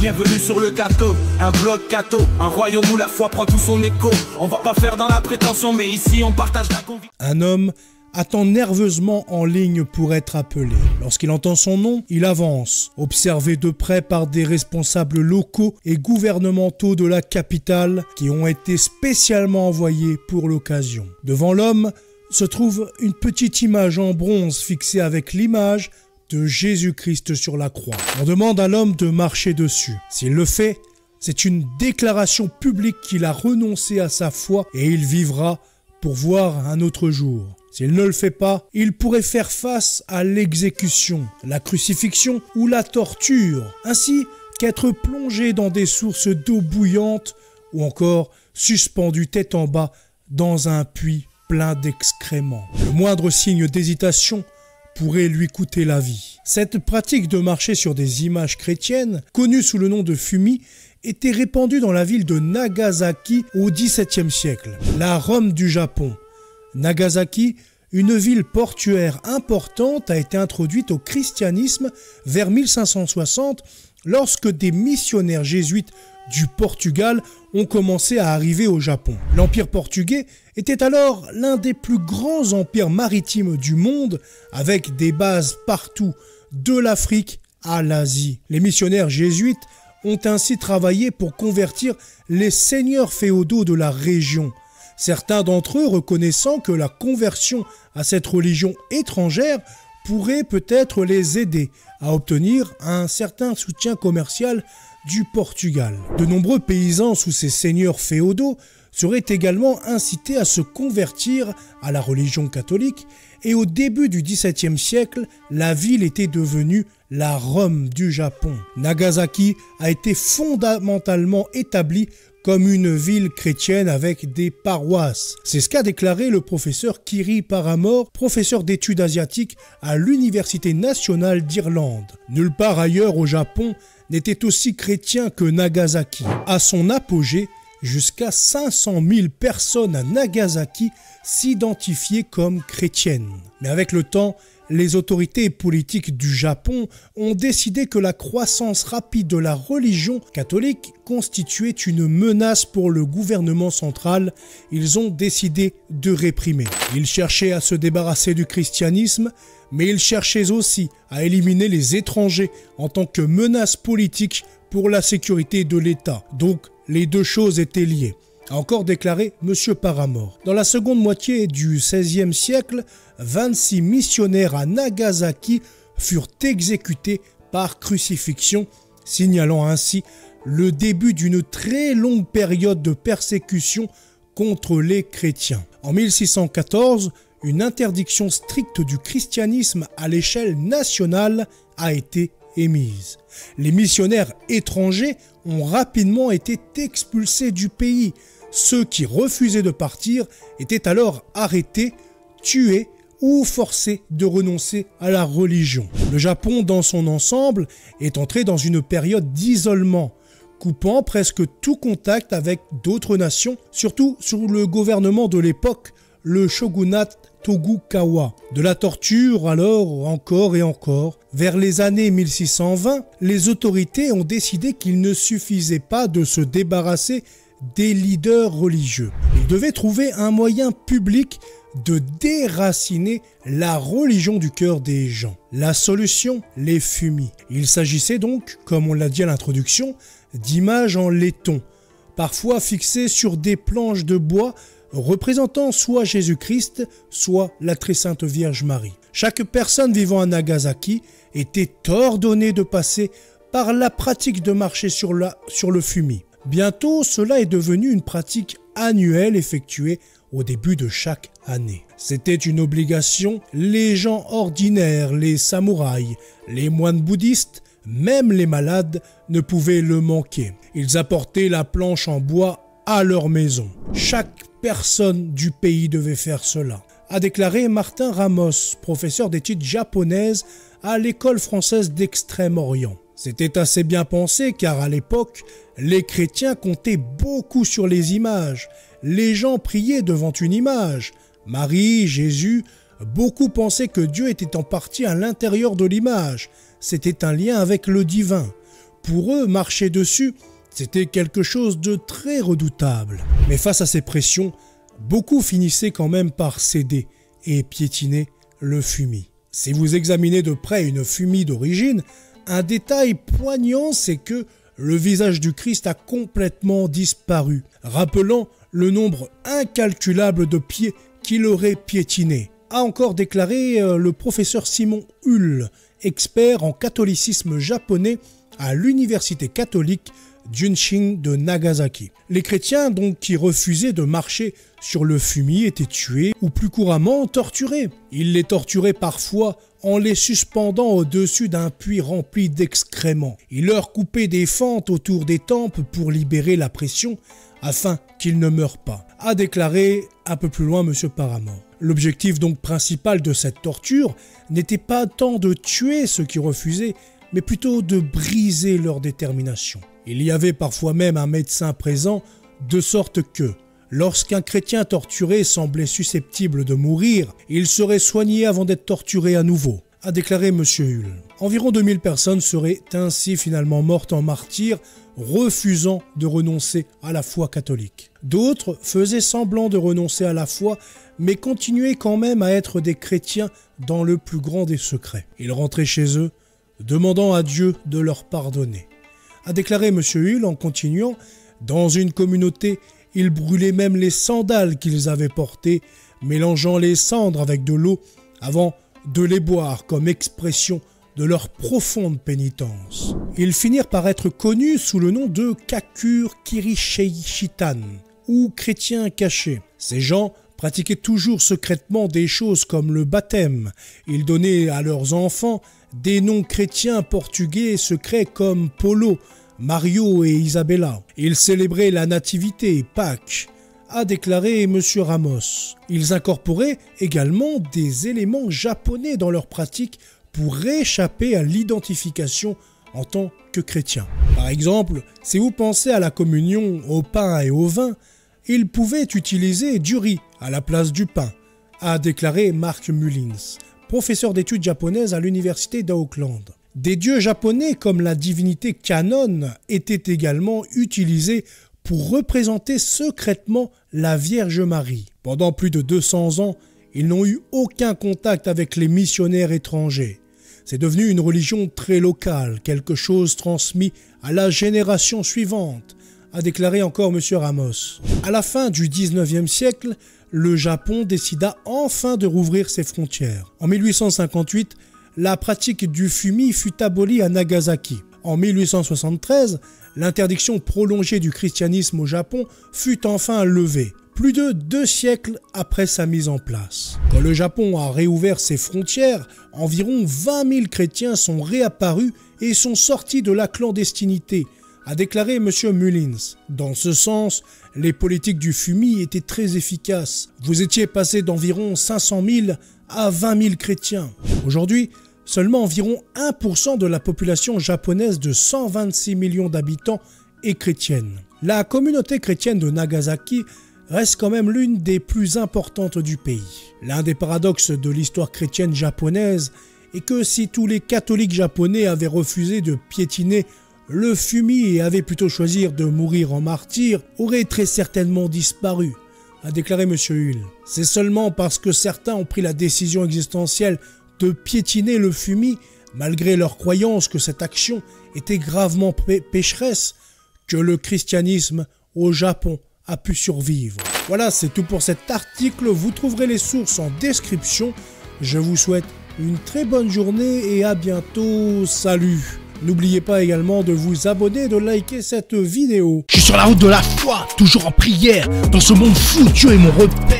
Bienvenue sur le Cato, un blog Cato, un royaume où la foi prend tout son écho. On va pas faire dans la prétention, mais ici on partage la conviction. Un homme attend nerveusement en ligne pour être appelé. Lorsqu'il entend son nom, il avance, observé de près par des responsables locaux et gouvernementaux de la capitale qui ont été spécialement envoyés pour l'occasion. Devant l'homme se trouve une petite image en bronze fixée avec l'image de Jésus-Christ sur la croix. On demande à l'homme de marcher dessus. S'il le fait, c'est une déclaration publique qu'il a renoncé à sa foi et il vivra pour voir un autre jour. S'il ne le fait pas, il pourrait faire face à l'exécution, la crucifixion ou la torture, ainsi qu'être plongé dans des sources d'eau bouillante ou encore suspendu tête en bas dans un puits plein d'excréments. Le moindre signe d'hésitation pourrait lui coûter la vie. Cette pratique de marcher sur des images chrétiennes, connue sous le nom de fumi, était répandue dans la ville de Nagasaki au XVIIe siècle, la Rome du Japon. Nagasaki, une ville portuaire importante, a été introduite au christianisme vers 1560 lorsque des missionnaires jésuites du Portugal ont commencé à arriver au Japon. L'Empire portugais était alors l'un des plus grands empires maritimes du monde, avec des bases partout, de l'Afrique à l'Asie. Les missionnaires jésuites ont ainsi travaillé pour convertir les seigneurs féodaux de la région. Certains d'entre eux reconnaissant que la conversion à cette religion étrangère pourrait peut-être les aider à obtenir un certain soutien commercial du Portugal. De nombreux paysans sous ces seigneurs féodaux seraient également incités à se convertir à la religion catholique et au début du XVIIe siècle, la ville était devenue la Rome du Japon. Nagasaki a été fondamentalement établie comme une ville chrétienne avec des paroisses. C'est ce qu'a déclaré le professeur Kiri Paramore, professeur d'études asiatiques à l'Université nationale d'Irlande. Nulle part ailleurs au Japon n'était aussi chrétien que Nagasaki. À son apogée, jusqu'à 500 000 personnes à Nagasaki s'identifiaient comme chrétiennes. Mais avec le temps, les autorités politiques du Japon ont décidé que la croissance rapide de la religion catholique constituait une menace pour le gouvernement central. Ils ont décidé de réprimer. Ils cherchaient à se débarrasser du christianisme, mais ils cherchaient aussi à éliminer les étrangers en tant que menace politique pour la sécurité de l'État. Donc, les deux choses étaient liées, a encore déclaré M. Paramore. Dans la seconde moitié du XVIe siècle, 26 missionnaires à Nagasaki furent exécutés par crucifixion, signalant ainsi le début d'une très longue période de persécution contre les chrétiens. En 1614, une interdiction stricte du christianisme à l'échelle nationale a été émise. Les missionnaires étrangers ont rapidement été expulsés du pays. Ceux qui refusaient de partir étaient alors arrêtés, tués ou forcés de renoncer à la religion. Le Japon, dans son ensemble, est entré dans une période d'isolement, coupant presque tout contact avec d'autres nations, surtout sous le gouvernement de l'époque, le shogunat Tokugawa. De la torture alors, encore et encore. Vers les années 1620, les autorités ont décidé qu'il ne suffisait pas de se débarrasser des leaders religieux. Ils devaient trouver un moyen public de déraciner la religion du cœur des gens. La solution, les fumis. Il s'agissait donc, comme on l'a dit à l'introduction, d'images en laiton, parfois fixées sur des planches de bois représentant soit Jésus-Christ, soit la très sainte Vierge Marie. Chaque personne vivant à Nagasaki était ordonnée de passer par la pratique de marcher sur le fumier. Bientôt, cela est devenu une pratique annuelle effectuée au début de chaque année. C'était une obligation, les gens ordinaires, les samouraïs, les moines bouddhistes, même les malades ne pouvaient le manquer. Ils apportaient la planche en bois à leur maison. Chaque personne du pays devait faire cela, a déclaré Martin Ramos, professeur d'études japonaises à l'école française d'Extrême-Orient. C'était assez bien pensé car à l'époque, les chrétiens comptaient beaucoup sur les images. Les gens priaient devant une image. Marie, Jésus, beaucoup pensaient que Dieu était en partie à l'intérieur de l'image. C'était un lien avec le divin. Pour eux, marcher dessus, c'était quelque chose de très redoutable. Mais face à ces pressions, beaucoup finissaient quand même par céder et piétiner le fumier. Si vous examinez de près une fumie d'origine, un détail poignant, c'est que le visage du Christ a complètement disparu, rappelant le nombre incalculable de pieds qu'il aurait piétinés, a encore déclaré le professeur Simon Hull, expert en catholicisme japonais à l'université catholique Junshin de Nagasaki. Les chrétiens donc qui refusaient de marcher sur le fumier étaient tués ou plus couramment torturés. Ils les torturaient parfois en les suspendant au-dessus d'un puits rempli d'excréments. Ils leur coupaient des fentes autour des tempes pour libérer la pression afin qu'ils ne meurent pas, a déclaré un peu plus loin M. Paramore. L'objectif donc principal de cette torture n'était pas tant de tuer ceux qui refusaient, mais plutôt de briser leur détermination. Il y avait parfois même un médecin présent, de sorte que, lorsqu'un chrétien torturé semblait susceptible de mourir, il serait soigné avant d'être torturé à nouveau, a déclaré M. Hull. Environ 2000 personnes seraient ainsi finalement mortes en martyrs, refusant de renoncer à la foi catholique. D'autres faisaient semblant de renoncer à la foi, mais continuaient quand même à être des chrétiens dans le plus grand des secrets. Ils rentraient chez eux, demandant à Dieu de leur pardonner, a déclaré M. Hull en continuant. Dans une communauté, ils brûlaient même les sandales qu'ils avaient portées, mélangeant les cendres avec de l'eau avant de les boire comme expression de leur profonde pénitence. Ils finirent par être connus sous le nom de Kakure Kirishitan, ou chrétiens cachés. Ces gens pratiquaient toujours secrètement des choses comme le baptême. Ils donnaient à leurs enfants des noms chrétiens portugais secrets comme Paulo, Mario et Isabella. Ils célébraient la nativité, Pâques, a déclaré M. Ramos. Ils incorporaient également des éléments japonais dans leur pratique pour échapper à l'identification en tant que chrétiens. Par exemple, si vous pensez à la communion au pain et au vin, ils pouvaient utiliser du riz à la place du pain, a déclaré Mark Mullins, professeur d'études japonaises à l'université d'Auckland. Des dieux japonais comme la divinité Kannon étaient également utilisés pour représenter secrètement la Vierge Marie. Pendant plus de 200 ans, ils n'ont eu aucun contact avec les missionnaires étrangers. C'est devenu une religion très locale, quelque chose transmis à la génération suivante, a déclaré encore M. Ramos. À la fin du 19e siècle, le Japon décida enfin de rouvrir ses frontières. En 1858, la pratique du fumier fut abolie à Nagasaki. En 1873, l'interdiction prolongée du christianisme au Japon fut enfin levée, plus de 2 siècles après sa mise en place. Quand le Japon a réouvert ses frontières, environ 20 000 chrétiens sont réapparus et sont sortis de la clandestinité, a déclaré M. Mullins. Dans ce sens, les politiques du fumier étaient très efficaces. Vous étiez passé d'environ 500 000 à 20 000 chrétiens. Aujourd'hui, seulement environ 1% de la population japonaise de 126 millions d'habitants est chrétienne. La communauté chrétienne de Nagasaki reste quand même l'une des plus importantes du pays. L'un des paradoxes de l'histoire chrétienne japonaise est que si tous les catholiques japonais avaient refusé de piétiner le fumier et avaient plutôt choisi de mourir en martyr, aurait très certainement disparu, a déclaré M. Hull. C'est seulement parce que certains ont pris la décision existentielle de piétiner le fumier, malgré leur croyance que cette action était gravement pécheresse, que le christianisme au Japon a pu survivre. Voilà, c'est tout pour cet article. Vous trouverez les sources en description. Je vous souhaite une très bonne journée et à bientôt. Salut! N'oubliez pas également de vous abonner et de liker cette vidéo. Je suis sur la route de la foi, toujours en prière. Dans ce monde fou, Dieu est mon repère.